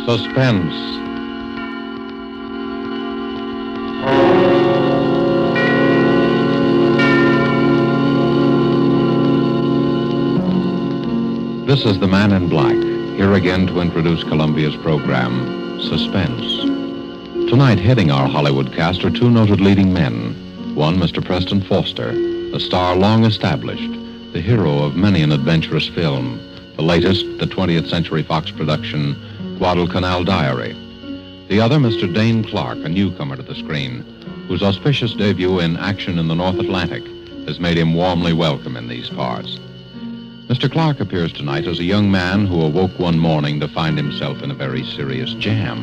Suspense. This is the Man in Black, here again to introduce Columbia's program, Suspense. Tonight, heading our Hollywood cast are two noted leading men. One, Mr. Preston Foster, a star long established, the hero of many an adventurous film, the latest, the 20th Century Fox production, Guadalcanal Diary. The other, Mr. Dane Clark, a newcomer to the screen, whose auspicious debut in Action in the North Atlantic has made him warmly welcome in these parts. Mr. Clark appears tonight as a young man who awoke one morning to find himself in a very serious jam.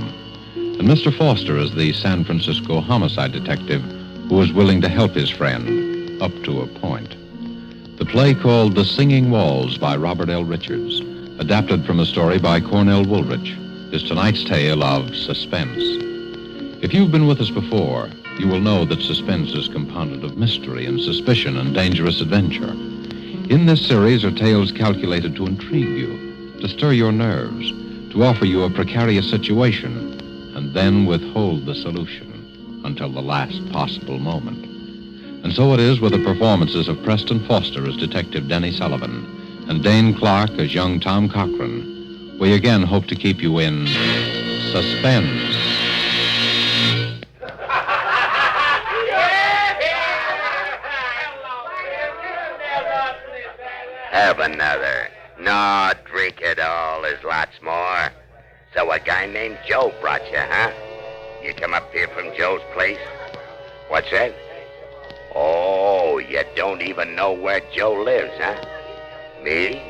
And Mr. Foster is the San Francisco homicide detective who is willing to help his friend, up to a point. The play called The Singing Walls by Robert L. Richards, adapted from a story by Cornell Woolrich, is tonight's tale of Suspense. If you've been with us before, you will know that suspense is compounded of mystery and suspicion and dangerous adventure. In this series are tales calculated to intrigue you, to stir your nerves, to offer you a precarious situation, and then withhold the solution until the last possible moment. And so it is with the performances of Preston Foster as Detective Denny Sullivan and Dane Clark as young Tom Cochran. We again hope to keep you in suspense. Have another. No, drink it all. There's lots more. So a guy named Joe brought you, huh? You come up here from Joe's place? What's that? Oh, you don't even know where Joe lives, huh? Me?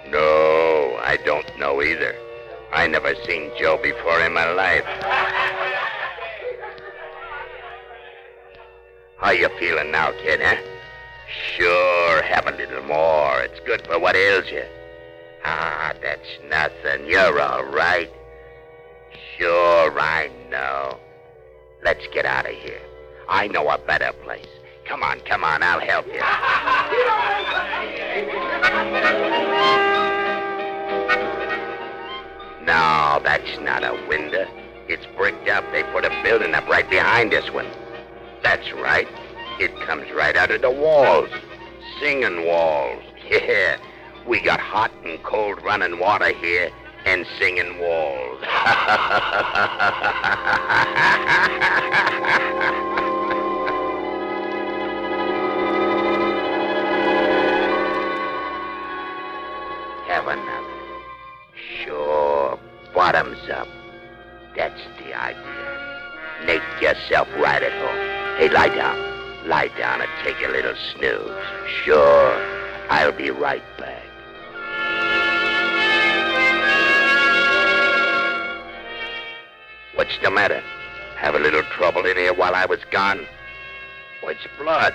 No, I don't know either. I never seen Joe before in my life. How you feeling now, kid, huh? Sure, have a little more. It's good for what ails you. Ah, that's nothing. You're all right. Sure, I know. Let's get out of here. I know a better place. Come on, I'll help you. No, that's not a window. It's bricked up. They put a building up right behind this one. That's right. It comes right out of the walls. Singing walls. Yeah. We got hot and cold running water here and singing walls. Have another. Sure, bottoms up. That's the idea. Make yourself right at home. Hey, lie down. Lie down and take a little snooze. Sure, I'll be right back. What's the matter? Have a little trouble in here while I was gone? What's blood?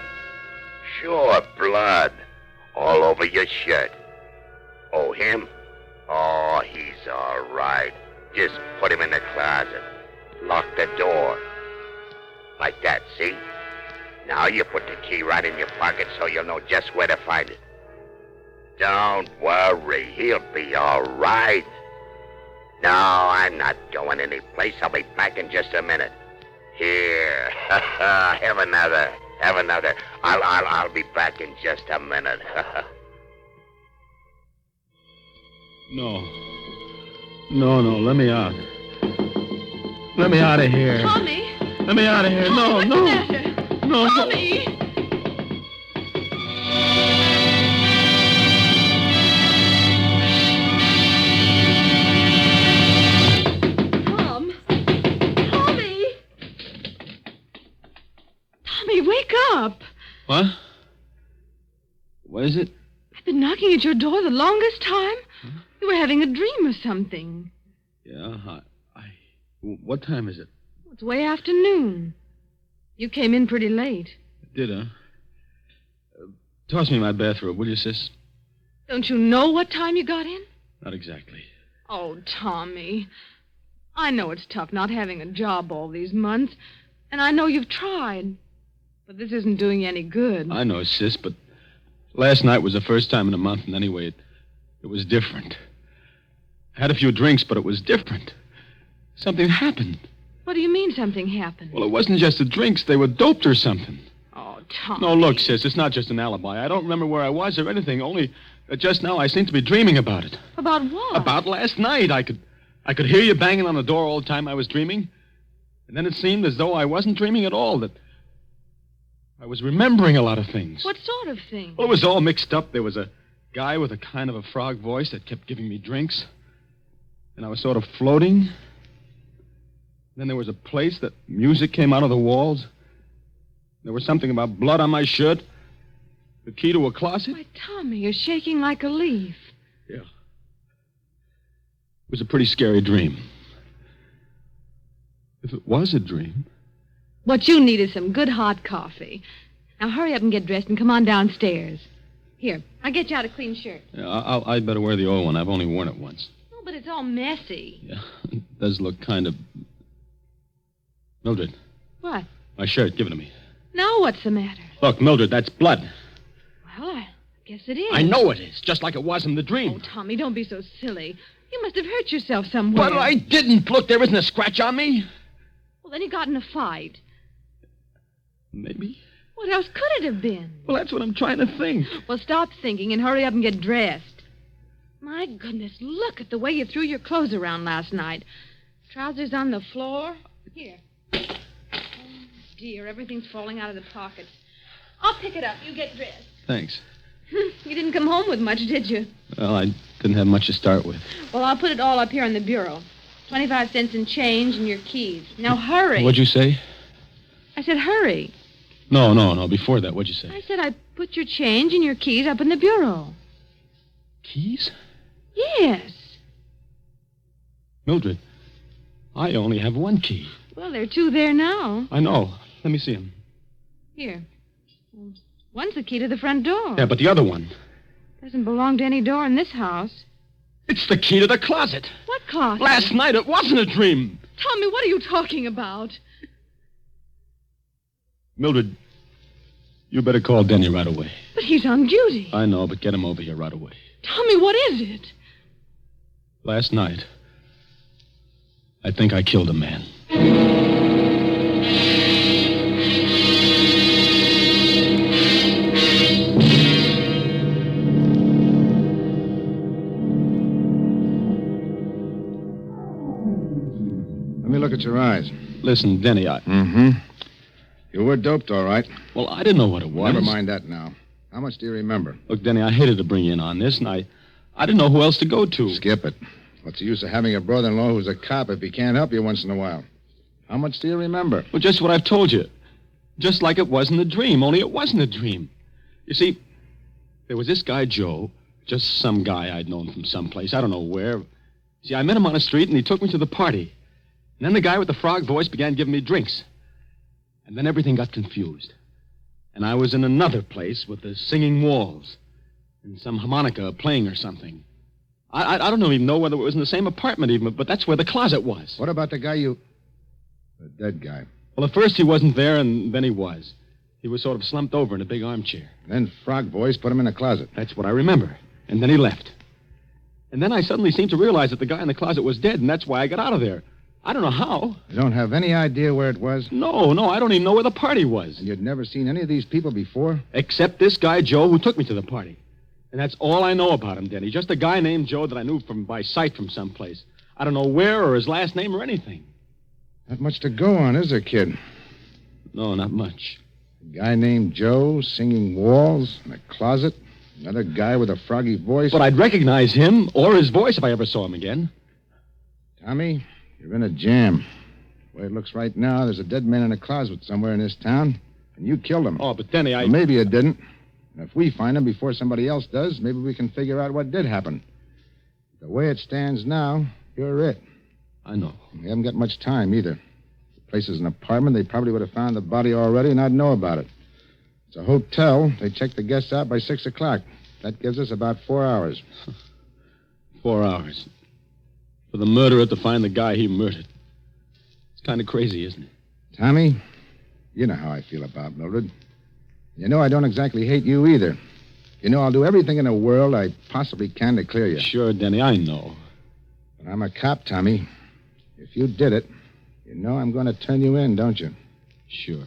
Sure, blood. All over your shirt. Oh, him? Oh, he's all right. Just put him in the closet. Lock the door. Like that, see? Now you put the key right in your pocket so you'll know just where to find it. Don't worry, he'll be all right. No, I'm not going anyplace. I'll be back in just a minute. Here, have another. I'll be back in just a minute. No, let me out. Let me out of here. Tommy! Let me out of here. Tommy, No. what's the matter? No. Tommy! Tom! Tommy! Tommy, wake up! What? What is it? I've been knocking at your door the longest time. Huh? You were having a dream or something. Yeah, what time is it? It's way after noon. You came in pretty late. Did I? Toss me my bathrobe, will you, sis? Don't you know what time you got in? Not exactly. Oh, Tommy. I know it's tough not having a job all these months, and I know you've tried. But this isn't doing you any good. I know, sis, but last night was the first time in a month, and anyway, it was different. I had a few drinks, but it was different. Something happened. What do you mean something happened? Well, it wasn't just the drinks. They were doped or something. Oh, Tommy. No, look, sis, it's not just an alibi. I don't remember where I was or anything, only that just now I seem to be dreaming about it. About what? About last night. I could hear you banging on the door all the time I was dreaming. And then it seemed as though I wasn't dreaming at all, that I was remembering a lot of things. What sort of thing? Well, it was all mixed up. There was a guy with a kind of a frog voice that kept giving me drinks. And I was sort of floating. Then there was a place that music came out of the walls. There was something about blood on my shirt. The key to a closet. Why, Tommy, you're shaking like a leaf. Yeah. It was a pretty scary dream. If it was a dream. What you need is some good hot coffee. Now hurry up and get dressed and come on downstairs. Here, I'll get you out a clean shirt. Yeah, I'd better wear the old one. I've only worn it once. Oh, but it's all messy. Yeah, it does look kind of... Mildred. What? My shirt, give it to me. Now what's the matter? Look, Mildred, that's blood. Well, I guess it is. I know it is, just like it was in the dream. Oh, Tommy, don't be so silly. You must have hurt yourself somewhere. But I didn't. Look, there isn't a scratch on me. Well, then you got in a fight. Maybe. What else could it have been? Well, that's what I'm trying to think. Well, stop thinking and hurry up and get dressed. My goodness, look at the way you threw your clothes around last night. Trousers on the floor. Here. Oh, dear, everything's falling out of the pockets. I'll pick it up. You get dressed. Thanks. You didn't come home with much, did you? Well, I didn't have much to start with. Well, I'll put it all up here on the bureau. 25 cents in change and your keys. Now, hurry. What'd you say? I said hurry. No. Before that, what'd you say? I said I put your change and your keys up in the bureau. Keys? Yes. Mildred, I only have one key. Well, there are two there now. I know. Let me see them. Here. One's the key to the front door. Yeah, but the other one. Doesn't belong to any door in this house. It's the key to the closet. What closet? Last night it wasn't a dream. Tommy, what are you talking about? Mildred, you better call Denny right away. But he's on duty. I know, but get him over here right away. Tommy, what is it? Last night, I think I killed a man. Let me look at your eyes. Listen, Denny, Mm-hmm. You were doped, all right. Well, I didn't know what it was. Never mind that now. How much do you remember? Look, Denny, I hated to bring you in on this, and I didn't know who else to go to. Skip it. What's the use of having a brother-in-law who's a cop if he can't help you once in a while? How much do you remember? Well, just what I've told you. Just like it was in the dream, only it wasn't a dream. You see, there was this guy, Joe, just some guy I'd known from someplace, I don't know where. See, I met him on the street, and he took me to the party. And then the guy with the frog voice began giving me drinks. And then everything got confused. And I was in another place with the singing walls and some harmonica playing or something. I don't even know whether it was in the same apartment even, but that's where the closet was. What about the guy The dead guy. Well, at first he wasn't there, and then he was. He was sort of slumped over in a big armchair. Then Frog Voice put him in a closet. That's what I remember. And then he left. And then I suddenly seemed to realize that the guy in the closet was dead, and that's why I got out of there. I don't know how. You don't have any idea where it was? No, I don't even know where the party was. And you'd never seen any of these people before? Except this guy, Joe, who took me to the party. And that's all I know about him, Denny. Just a guy named Joe that I knew by sight from someplace. I don't know where or his last name or anything. Not much to go on, is there, kid? No, not much. A guy named Joe, singing walls, in a closet. Another guy with a froggy voice. But I'd recognize him or his voice if I ever saw him again. Tommy, you're in a jam. The way it looks right now, there's a dead man in a closet somewhere in this town, and you killed him. Oh, but Denny, Well, maybe you didn't. And if we find him before somebody else does, maybe we can figure out what did happen. The way it stands now, you're it. I know. We haven't got much time, either. If the place is an apartment, they probably would have found the body already, and I'd know about it. It's a hotel. They check the guests out by 6 o'clock. That gives us about 4 hours. 4 hours. For the murderer to find the guy he murdered. It's kind of crazy, isn't it? Tommy, you know how I feel about Mildred. You know I don't exactly hate you either. You know I'll do everything in the world I possibly can to clear you. Sure, Denny, I know. But I'm a cop, Tommy. If you did it, you know I'm going to turn you in, don't you? Sure.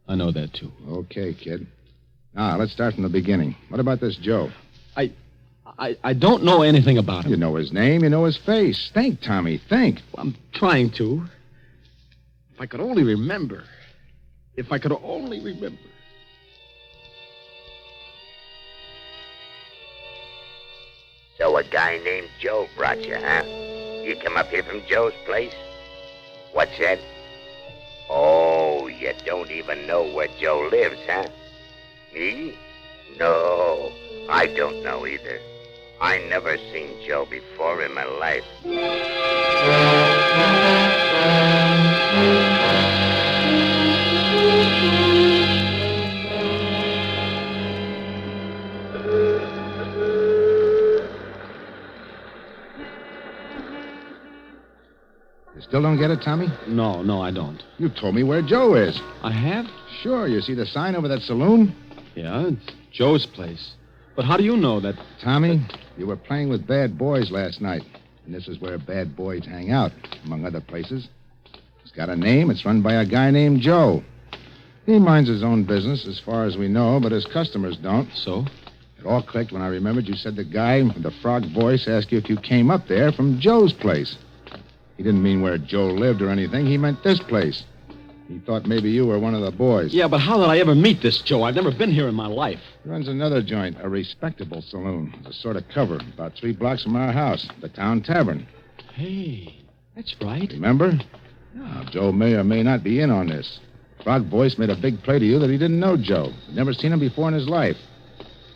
I know that, too. Okay, kid. Now, let's start from the beginning. What about this Joe? I don't know anything about him. You know his name, you know his face. Think, Tommy, think. I'm trying to. If I could only remember. If I could only remember. So a guy named Joe brought you, huh? You come up here from Joe's place? What's that? Oh, you don't even know where Joe lives, huh? Me? No, I don't know either. I never seen Joe before in my life. You still don't get it, Tommy? No, I don't. You told me where Joe is. I have? Sure, you see the sign over that saloon? Yeah, it's Joe's place. But how do you know that? Tommy, you were playing with bad boys last night. And this is where bad boys hang out, among other places. It's got a name. It's run by a guy named Joe. He minds his own business, as far as we know, but his customers don't. So? It all clicked when I remembered you said the guy with the frog voice asked you if you came up there from Joe's place. He didn't mean where Joe lived or anything. He meant this place. He thought maybe you were one of the boys. Yeah, but how did I ever meet this Joe? I've never been here in my life. He runs another joint, a respectable saloon. It's a sort of cover, about 3 blocks from our house, the town tavern. Hey, that's right. Remember? Now, Joe may or may not be in on this. Frog Voice made a big play to you that he didn't know Joe. He'd never seen him before in his life.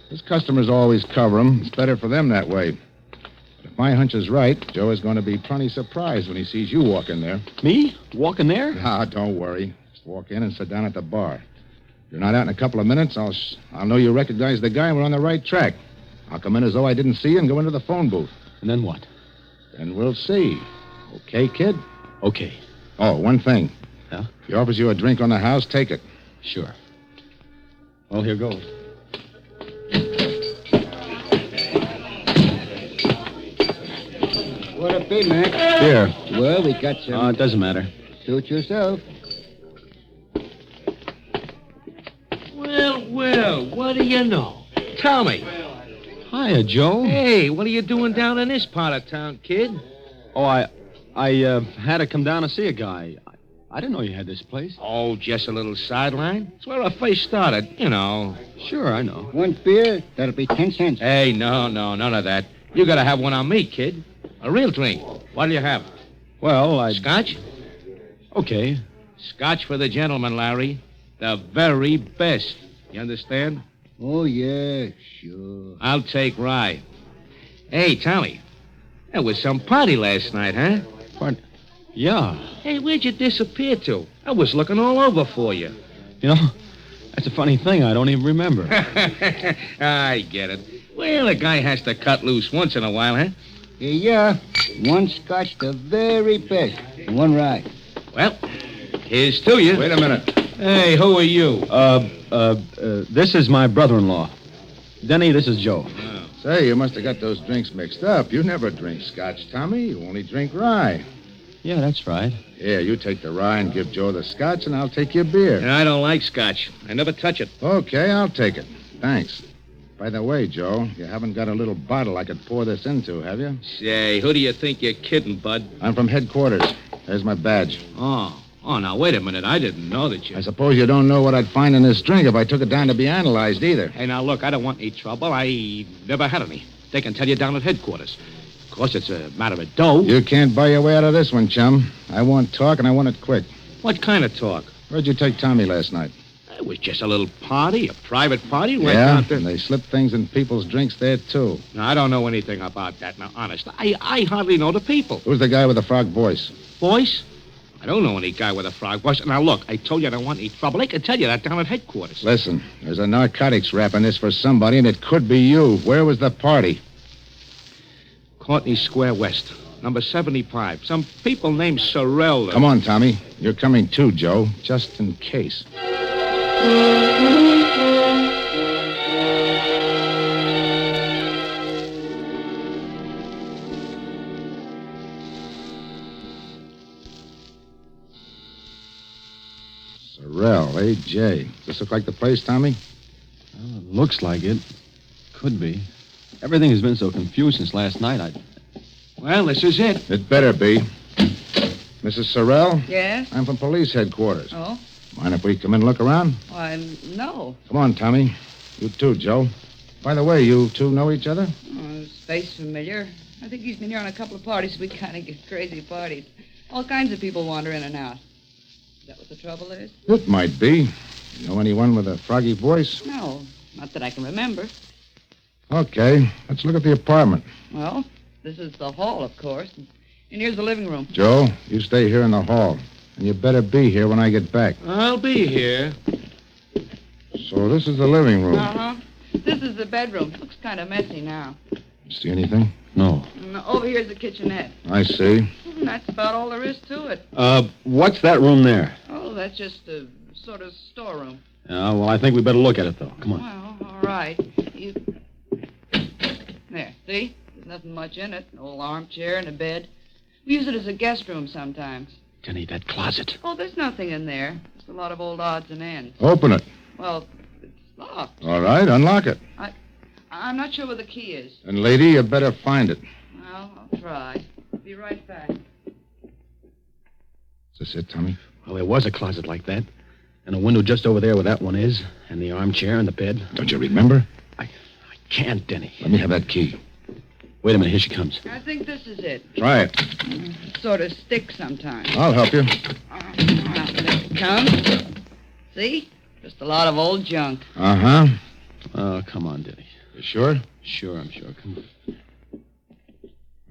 His customers always cover him. It's better for them that way. But if my hunch is right, Joe is going to be plenty surprised when he sees you walk in there. Me? Walking there? Ah, don't worry. Just walk in and sit down at the bar. If you're not out in a couple of minutes, I'll know you recognize the guy and we're on the right track. I'll come in as though I didn't see you and go into the phone booth. And then what? Then we'll see. Okay, kid? Okay. Oh, one thing. Yeah? If he offers you a drink on the house, take it. Sure. Well, here goes. What'll it be, Mac? Here. Well, we got some. It doesn't matter. Suit yourself. Well, what do you know? Tell me. Hiya, Joe. Hey, what are you doing down in this part of town, kid? Oh, I had to come down to see a guy. I didn't know you had this place. Oh, just a little sideline. It's where I first started, you know. Sure, I know. One beer, that'll be 10 cents. Hey, no, none of that. You gotta have one on me, kid. A real drink. What'll you have? Well, Scotch? Okay. Scotch for the gentleman, Larry. The very best. You understand? Oh, yeah, sure. I'll take rye. Hey, Tommy. There was some party last night, huh? What? Yeah. Hey, where'd you disappear to? I was looking all over for you. You know, that's a funny thing. I don't even remember. I get it. Well, a guy has to cut loose once in a while, huh? Yeah. One Scotch, the very best. And one rye. Well, here's to you. Wait a minute. Hey, who are you? This is my brother-in-law. Denny, this is Joe. Say, you must have got those drinks mixed up. You never drink scotch, Tommy. You only drink rye. Yeah, that's right. Here, you take the rye and give Joe the scotch, and I'll take your beer. I don't like scotch. I never touch it. Okay, I'll take it. Thanks. By the way, Joe, you haven't got a little bottle I could pour this into, have you? Say, who do you think you're kidding, bud? I'm from headquarters. There's my badge. Oh, now, wait a minute. I didn't know that you... I suppose you don't know what I'd find in this drink if I took it down to be analyzed either. Hey, now, look, I don't want any trouble. I never had any. They can tell you down at headquarters. Of course, it's a matter of dough. You can't buy your way out of this one, chum. I want talk, and I want it quick. What kind of talk? Where'd you take Tommy last night? It was just a little party, a private party. Went Yeah, out there. and they slipped things in people's drinks there, too. Now, I don't know anything about that. Now, honest, I hardly know the people. Who's the guy with the frog voice? Voice? I don't know any guy with a frog voice. Now, look, I told you I don't want any trouble. They can tell you that down at headquarters. Listen, there's a narcotics rap in this for somebody, and it could be you. Where was the party? Courtney Square West, number 75. Some people named Sorrell. Come on, Tommy. You're coming too, Joe, just in case. Sorrel, A.J. Does this look like the place, Tommy? Well, it looks like it. Could be. Everything has been so confused since last night, Well, this is it. It better be. Mrs. Sorrel? Yes? I'm from police headquarters. Oh? Mind if we come in and look around? Why, no. Come on, Tommy. You too, Joe. By the way, you two know each other? Oh, his face familiar. I think he's been here on a couple of parties. We kind of get crazy parties. All kinds of people wander in and out. Is that what the trouble is? It might be. You know anyone with a froggy voice? No, not that I can remember. Okay, let's look at the apartment. Well, this is the hall, of course. And here's the living room. Joe, you stay here in the hall. And you better be here when I get back. I'll be here. So this is the living room. Uh-huh. This is the bedroom. Looks kind of messy now. See anything? No. And over here's the kitchenette. I see. And that's about all there is to it. What's that room there? Oh, that's just a sort of storeroom. Well, I think we better look at it, though. Come on. Well, all right. There, see? There's nothing much in it. An old armchair and a bed. We use it as a guest room sometimes. Jenny, that closet. Oh, there's nothing in there. Just a lot of old odds and ends. Open it. Well, it's locked. All right, unlock it. I'm not sure where the key is. And, lady, you better find it. Well, I'll try. Be right back. Is this it, Tommy? Well, there was a closet like that. And a window just over there where that one is. And the armchair and the bed. Don't you remember? I can't, Denny. Let me have that key. Wait a minute. Here she comes. I think this is it. Try it. It sort of sticks sometimes. I'll help you. There it comes. See? Just a lot of old junk. Uh-huh. Oh, come on, Denny. You sure? Sure, I'm sure. Come on.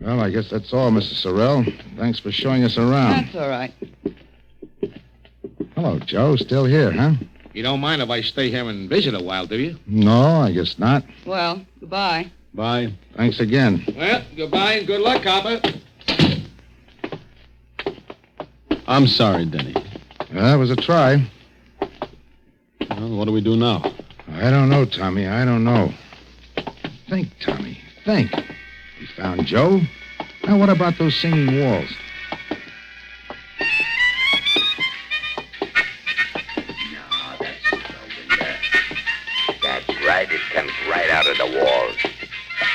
Well, I guess that's all, Mrs. Sorrel. Thanks for showing us around. That's all right. Hello, Joe. Still here, huh? You don't mind if I stay here and visit a while, do you? No, I guess not. Well, goodbye. Bye. Thanks again. Well, goodbye and good luck, copper. I'm sorry, Denny. That was a try. Well, what do we do now? I don't know, Tommy. I don't know. Think, Tommy. Think. We found Joe. Now, what about those singing walls? No, that's no window. That's right. It comes right out of the walls.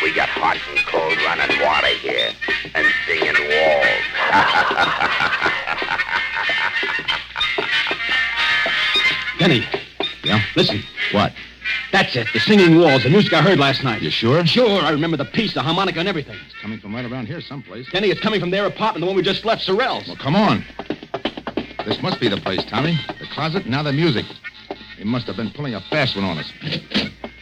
We got hot and cold running water here. And singing walls. Denny. Yeah? Listen. What? That's it. The singing walls. The music I heard last night. You sure? Sure. I remember the piece, the harmonica and everything. It's coming from right around here someplace. Denny, it's coming from their apartment, the one we just left, Sorrel's. Well, come on. This must be the place, Tommy. The closet, now the music. They must have been pulling a fast one on us.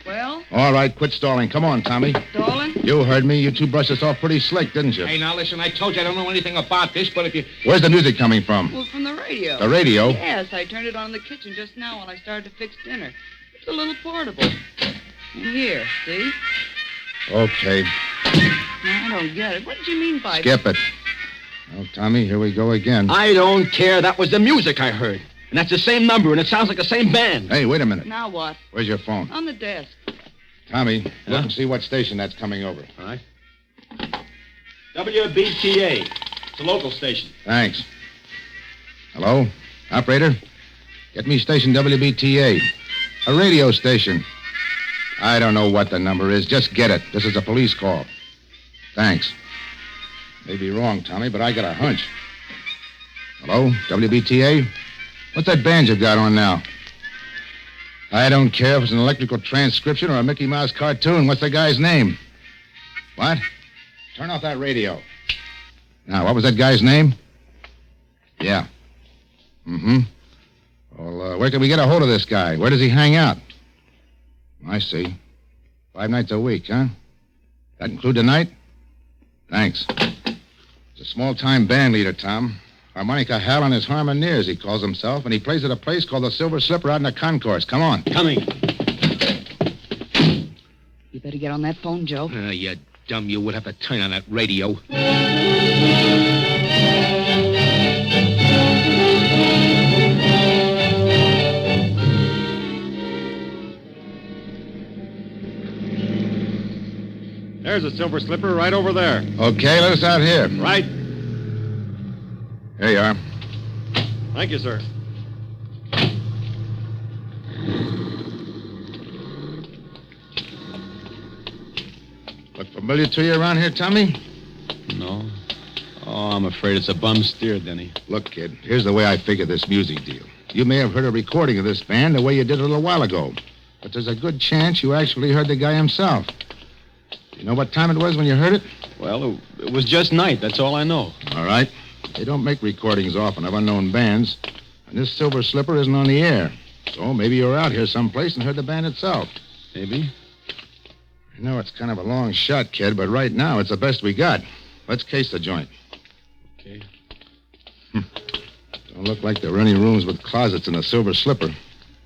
Well, All right, quit stalling. Come on, Tommy. darling? You heard me. You two brushed us off pretty slick, didn't you? Hey, now listen, I told you I don't know anything about this, but if you... Where's the music coming from? Well, from the radio. The radio? Yes, I turned it on in the kitchen just now when I started to fix dinner. It's a little portable. And here, see? Okay. Now, I don't get it. What did you mean by... Skip it. Well, Tommy, here we go again. I don't care. That was the music I heard. And that's the same number, and it sounds like the same band. Hey, wait a minute. Now what? Where's your phone? On the desk. Tommy, look and see what station that's coming over. All right. WBTA. It's a local station. Thanks. Hello? Operator? Get me station WBTA. A radio station. I don't know what the number is. Just get it. This is a police call. Thanks. May be wrong, Tommy, but I got a hunch. Hello? WBTA? What's that band you've got on now? I don't care if it's an electrical transcription or a Mickey Mouse cartoon. What's the guy's name? What? Turn off that radio. Now, what was that guy's name? Yeah. Mm-hmm. Well, where can we get a hold of this guy? Where does he hang out? I see. 5 nights a week, huh? That include tonight? Thanks. He's a small-time band leader, Tom. Harmonica Hal and his Harmoneers, he calls himself, and he plays at a place called the Silver Slipper out in the concourse. Come on. Coming. You better get on that phone, Joe. You dumb, you would have to turn on that radio. There's a silver slipper right over there. Okay, let us out here. Right. Here you are. Thank you, sir. Familiar to you around here, Tommy? No. Oh, I'm afraid it's a bum steer, Denny. Look, kid, here's the way I figure this music deal. You may have heard a recording of this band the way you did a little while ago. But there's a good chance you actually heard the guy himself. You know what time it was when you heard it? Well, it was just night. That's all I know. All right. They don't make recordings often of unknown bands. And this Silver Slipper isn't on the air. So maybe you were out here someplace and heard the band itself. Maybe. I know it's kind of a long shot, kid, but right now it's the best we got. Let's case the joint. Okay. Don't look like there were any rooms with closets in the Silver Slipper.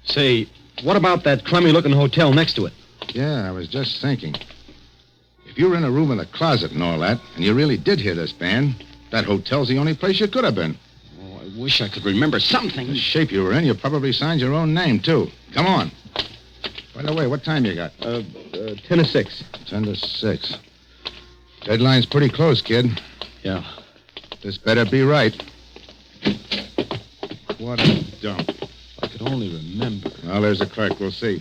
Say, what about that crummy-looking hotel next to it? Yeah, I was just thinking. If you were in a room with a closet and all that, and you really did hear this band, that hotel's the only place you could have been. Oh, I wish I could remember something. The shape you were in, you probably signed your own name, too. Come on. By the way, what time you got? 10 to 6. 10 to 6. Deadline's pretty close, kid. Yeah. This better be right. What a dump. I could only remember. Well, there's the clerk. We'll see.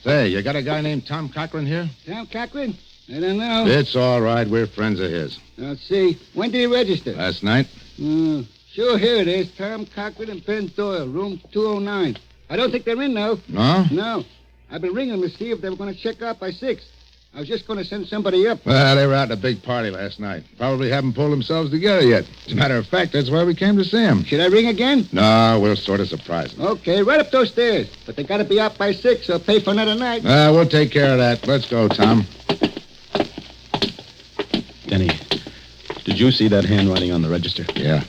Say, you got a guy named Tom Cochran here? Tom Cochran? I don't know. It's all right. We're friends of his. Let's see. When did he register? Last night? Sure, here it is. Tom Cochran and Penn Doyle, room 209. I don't think they're in, though. No? No. I've been ringing them to see if they were going to check out by 6. I was just going to send somebody up. Well, they were out at a big party last night. Probably haven't pulled themselves together yet. As a matter of fact, that's why we came to see him. Should I ring again? No, we'll sort of surprise them. Okay, right up those stairs. But they got to be out by 6 or pay for another night. We'll take care of that. Let's go, Tom. Denny, did you see that handwriting on the register? Yeah.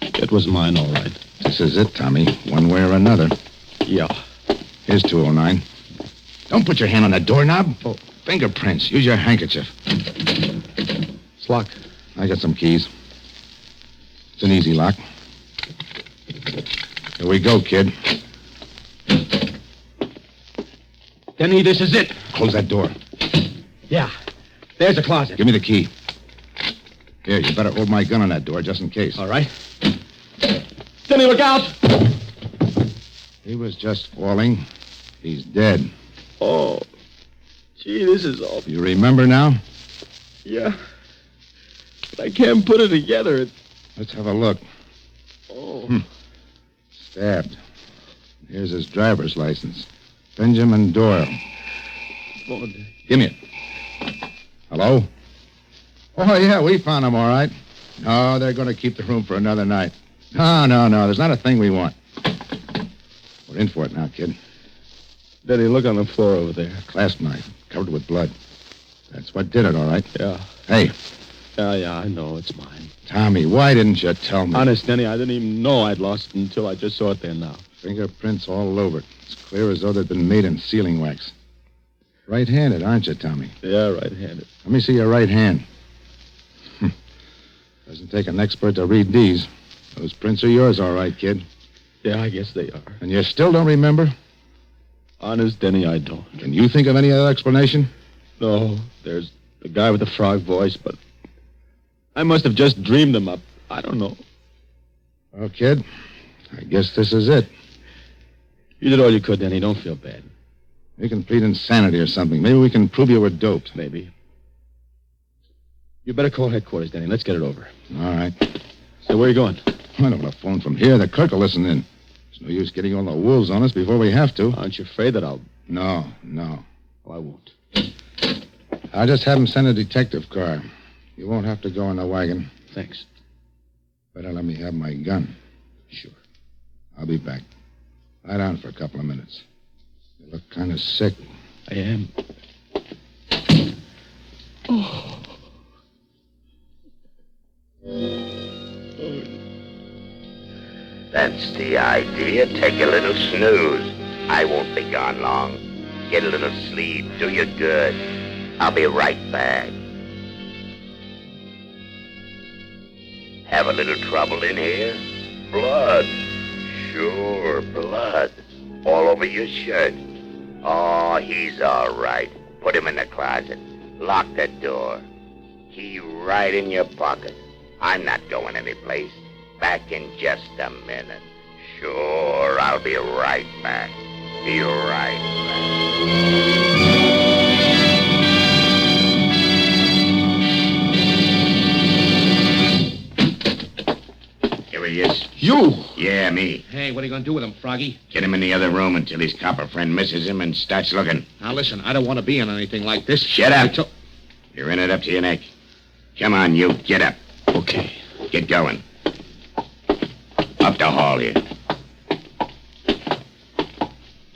It was mine, all right. This is it, Tommy. One way or another. Yeah. Here's 209. Don't put your hand on that doorknob. Oh, fingerprints. Use your handkerchief. It's locked. I got some keys. It's an easy lock. Here we go, kid. Denny, this is it. Close that door. Yeah. There's a closet. Give me the key. Here, you better hold my gun on that door just in case. All right. Denny, look out! He was just falling. He's dead. Oh, gee, this is awful. You remember now? Yeah. But I can't put it together. Let's have a look. Oh. Stabbed. Here's his driver's license. Benjamin Doyle. Oh, Give me it. Hello? Oh, yeah, we found him, all right. No, they're going to keep the room for another night. No. There's not a thing we want. We're in for it now, kid. Denny, look on the floor over there. Clasp knife, covered with blood. That's what did it, all right? Yeah. Hey. Yeah, I know. It's mine. Tommy, why didn't you tell me? Honest, Denny, I didn't even know I'd lost it until I just saw it there now. Fingerprints all over it. It's clear as though they'd been made in sealing wax. Right-handed, aren't you, Tommy? Yeah, right-handed. Let me see your right hand. Doesn't take an expert to read these. Those prints are yours, all right, kid. Yeah, I guess they are. And you still don't remember? Honest, Denny, I don't. Can you think of any other explanation? No, there's the guy with the frog voice, but I must have just dreamed them up. I don't know. Well, kid, I guess this is it. You did all you could, Denny. Don't feel bad. You can plead insanity or something. Maybe we can prove you were doped. Maybe. You better call headquarters, Denny. Let's get it over. All right. So where are you going? I don't want to phone from here. The clerk will listen in. There's no use getting all the wolves on us before we have to. Aren't you afraid that I'll... No. Oh, I won't. I'll just have him send a detective car. You won't have to go in the wagon. Thanks. Better let me have my gun. Sure. I'll be back. Lie down for a couple of minutes. You look kind of sick. I am. Oh. That's the idea. Take a little snooze. I won't be gone long. Get a little sleep. Do you good. I'll be right back. Have a little trouble in here? Blood. Sure, blood. All over your shirt. Oh, he's all right. Put him in the closet. Lock the door. Key right in your pocket. I'm not going anyplace. Back in just a minute. Sure, I'll be right back. Be right back. You! Yeah, me. Hey, what are you going to do with him, Froggy? Get him in the other room until his copper friend misses him and starts looking. Now, listen, I don't want to be in anything like this. Shut up. You're in it up to your neck. Come on, you. Get up. Okay. Get going. Up the hall here.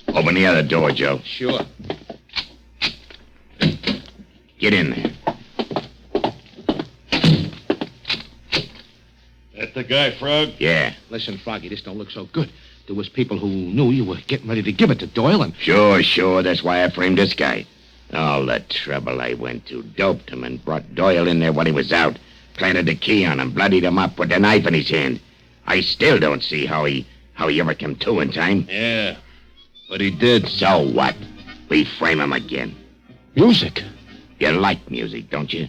Open the other door, Joe. Sure. Get in there. That the guy, Frog? Yeah. Listen, Froggy, this don't look so good. There was people who knew you were getting ready to give it to Doyle, and... Sure. That's why I framed this guy. All the trouble I went to. Doped him and brought Doyle in there when he was out. Planted the key on him, bloodied him up, put the knife in his hand. I still don't see how he ever came to in time. Yeah, but he did. So what? We frame him again. Music? You like music, don't you?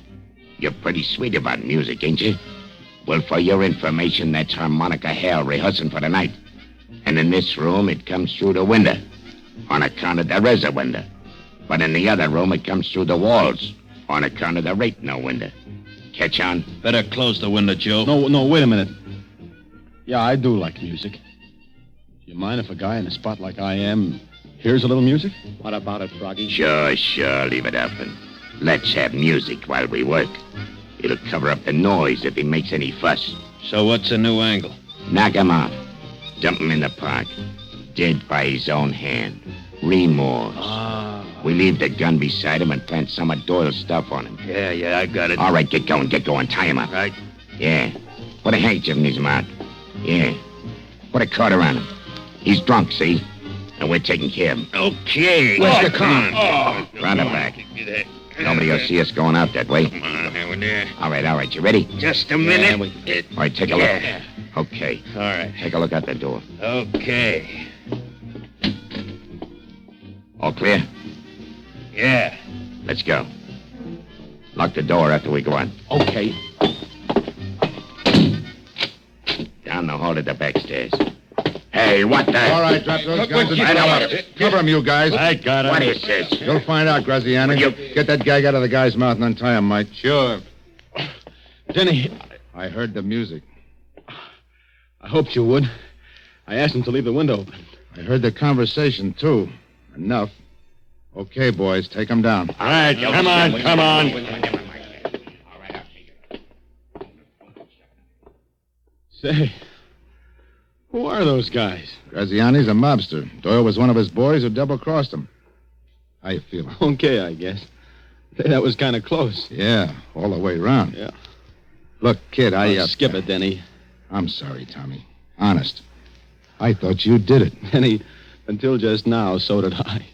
You're pretty sweet about music, ain't you? Well, for your information, that's harmonica hell rehearsing for the night. And in this room, it comes through the window. On account of there is a window. But in the other room, it comes through the walls. On account of there ain't no window. Catch on? Better close the window, Joe. No, wait a minute. Yeah, I do like music. You mind if a guy in a spot like I am hears a little music? What about it, Froggy? Sure. Leave it up and let's have music while we work. It'll cover up the noise if he makes any fuss. So what's a new angle? Knock him out. Dump him in the park. Dead by his own hand. Remorse. We leave the gun beside him and plant some of Doyle's stuff on him. Yeah, I got it. All right, get going. Tie him up. Right. Yeah. Put a handkerchief in his mouth. Yeah. Put a cord around him. He's drunk, see? And we're taking care of him. Okay. Where's the car? Round the back. Nobody will see us going out that way. Come on, over there. All right. You ready? Just a minute. All right, take a look. Okay. All right. Take a look out the door. Okay. All clear? Yeah. Let's go. Lock the door after we go out. Okay. Down the hall to the back stairs. Hey, what the... All right, drop those guns and I know cover him, you guys. I got What it. is this? You'll find out, Graziani. Get that gag out of the guy's mouth and untie him, Mike. Sure. Denny, I heard the music. I hoped you would. I asked him to leave the window open. I heard the conversation, too. Enough. Okay, boys, take him down. All right, come on. Say, who are those guys? Graziani's a mobster. Doyle was one of his boys who double-crossed him. How you feeling? Okay, I guess. That was kind of close. Yeah, all the way around. Yeah. Look, kid, Skip it, Denny. I'm sorry, Tommy. Honest. I thought you did it. Denny, until just now, so did I.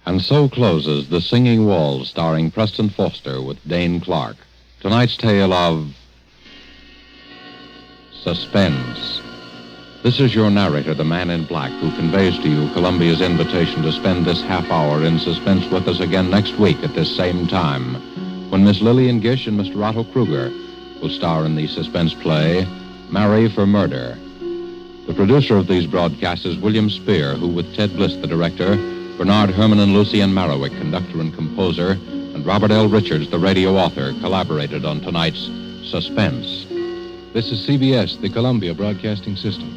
And so closes The Singing Walls, starring Preston Foster with Dane Clark. Tonight's tale of Suspense. This is your narrator, the man in black, who conveys to you Columbia's invitation to spend this half hour in suspense with us again next week at this same time, when Miss Lillian Gish and Mr. Otto Kruger will star in the suspense play Marry for Murder. The producer of these broadcasts is William Spier, who, with Ted Bliss, the director, Bernard Herman and Lucien Marowik, conductor and composer, and Robert L. Richards, the radio author, collaborated on tonight's Suspense. This is CBS, the Columbia Broadcasting System.